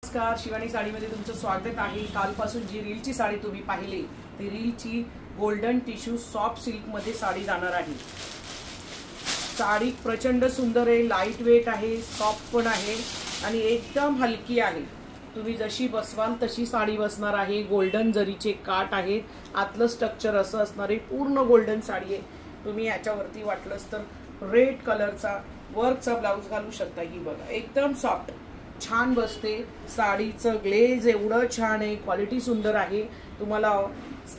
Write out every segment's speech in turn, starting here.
नमस्कार, शिवानी साडीमध्ये तुमचं स्वागत आहे। कालपासून जी रीलची साडी तुम्ही पाहिली ती रीलची गोल्डन टिश्यू सॉफ्ट सिल्क मध्ये साडी जाणार आहे। साडी प्रचंड सुंदर आहे, लाईट वेट आहे, सॉफ्ट पण आहे आणि एकदम हलकी आहे। तुम्ही जशी बसवाल तशी साडी बसणार आहे। गोल्डन जरीचे काट आहेत, आतलं स्ट्रक्चर असं असणार आहे, पूर्ण गोल्डन साडी आहे। तुम्ही याच्यावरती वाटलंच तर रेड कलरचा वर्कचा ब्लाउज घालू शकता। ही बघा, एकदम सॉफ्ट छान बसते। साडीचं ग्लेज एवढं छान आहे, क्वालिटी सुंदर आहे। तुम्हाला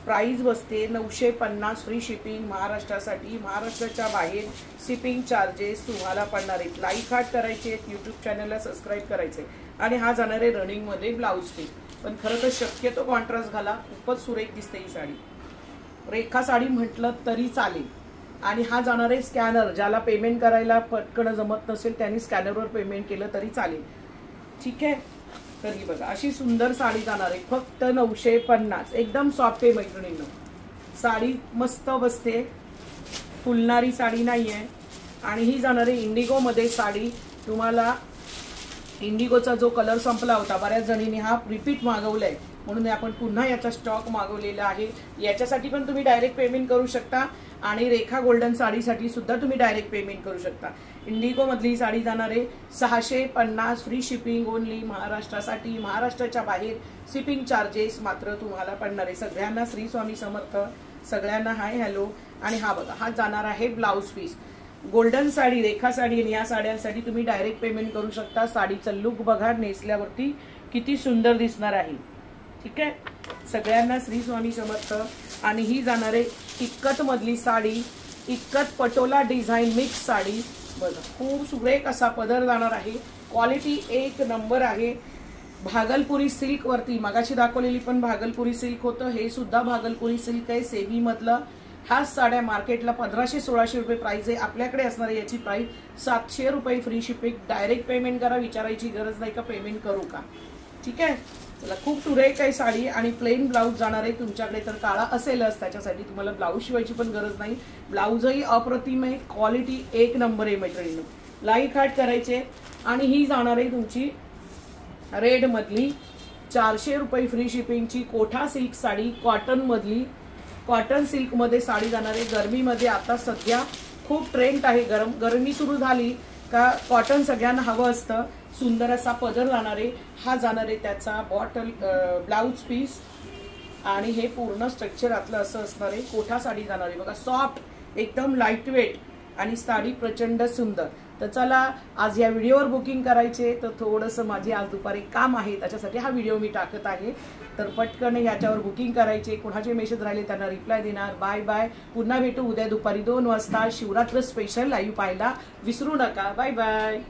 प्राइस बसते 950 फ्री शिपिंग महाराष्ट्रासाठी। महाराष्ट्राच्या बाहेर शिपिंग चार्जेस तुम्हाला पडणार आहेत। लाईक हार्ट करायचे, यूट्यूब चॅनलला सबस्क्राईब करायचे आणि हा जाणार आहे रनिंग मध्ये ब्लाउज पीस। पण खरं तर शक्यतो कॉन्ट्रास्ट घाला, खूपच सुरेख दिसते ही साडी। रेखा साडी म्हटलं तरी चालेल। आणि हा जाणार आहे स्कॅनर, ज्याला पेमेंट करायला पटकन जमत नसेल त्यांनी स्कॅनरवर पेमेंट केलं तरी चालेल, ठीक आहे। तर ही बघा, अशी सुंदर साडी जाणार आहे फक्त 950। एकदम सॉफ्ट आहे मैत्रिणींनो, साडी मस्त बसते, फुलणारी साडी नाहीये। आणि ही जाणार आहे इंडिगो मध्ये साडी। तुम्हाला इंडिगोचा जो कलर संपला होता, बऱ्याच जणींनी हा रिपीट मागवलाय म्हणून आपण पुन्हा याचा स्टॉक मागवलेला आहे। याच्यासाठी पण तुम्ही डायरेक्ट पेमेंट करू शकता आणि रेखा गोल्डन साडीसाठी सुद्धा तुम्ही डायरेक्ट पेमेंट करू शकता। इंडिगो मधली साडी जाणार आहे 650 फ्री शिपिंग ओनली महाराष्ट्रासाठी। महाराष्ट्राच्या बाहेर शिपिंग चार्जेस मात्र तुम्हाला पडणार आहे। सगळ्यांना श्री स्वामी समर्थ, सगळ्यांना हाय हॅलो। आणि हा बघा, हा जाणार आहे ब्लाउज पीस। गोल्डन साडी, रेखा साडी आणि या साड्यांसाठी तुम्ही डायरेक्ट पेमेंट करू शकता। साडीचा लुक बघा, नेसल्यावरती किती सुंदर दिसणार आहे, ठीक आहे। सगळ्यांना श्री स्वामी समर्थ। आणि ही जाणार आहे इक्कत मधली साडी, इक्कत पटोला डिझाइन मिक्स साडी। बघा, खूप सुरेख असा पदर जाणार आहे, क्वालिटी एक नंबर आहे। भागलपुरी सिल्क वरती मगाशी दाखवलेली पण भागलपुरी सिल्क होतं, हे सुद्धा भागलपुरी सिल्क आहे सेमी मधलं। ह्याच साड्या मार्केटला 1500-1600 रुपये प्राइस आहे, आपल्याकडे असणार याची प्राइस 700 रुपये फ्री शिपिंग। डायरेक्ट पेमेंट करा, विचारायची गरज नाही का पेमेंट करू का, ठीक आहे। चला, खूप सुरेख आहे साडी आणि प्लेन ब्लाउज जाणार आहे। तुमच्याकडे तर काळा असेलच, त्याच्यासाठी तुम्हाला ब्लाउज शिवायची पण गरज नाही। ब्लाउजही अप्रतिम आहे, क्वालिटी एक नंबर आहे मैत्रिणींनो। लाईक हार्ट करायचे। आणि ही जाणार आहे तुमची रेड मधली 400 रुपये फ्री शिपिंगची कोठा सिल्क साडी, कॉटन मधली। कॉटन सिल्क मध्ये साडी जाणार आहे। गरमीमध्ये आता सध्या खूप ट्रेंड आहे, गरमी सुरू झाली का कॉटन सगळ्यांना हवं असतं। सुंदर असा पदर जाणार आहे, हा जाणार आहे त्याचा बॉटल ब्लाउज पीस। आणि हे पूर्ण स्ट्रक्चर आतलं असं असणार आहे। कोठा साडी जाणार आहे बघा, सॉफ्ट एकदम लाईट वेट आणि साडी प्रचंड सुंदर। तर चला, आज या व्हिडिओवर बुकिंग करायचे तर थोडंसं माझे आज दुपारी काम आहे, त्याच्यासाठी हा व्हिडिओ मी टाकत आहे। तर पटकन याच्यावर बुकिंग करायचे, कोणाचे मेसेज राहिले त्यांना रिप्लाय देणार। बाय बाय, पुन्हा भेटू उद्या दुपारी 2 वाजता शिवरात्र स्पेशल लाईव्ह पाहायला विसरू नका। Bye bye.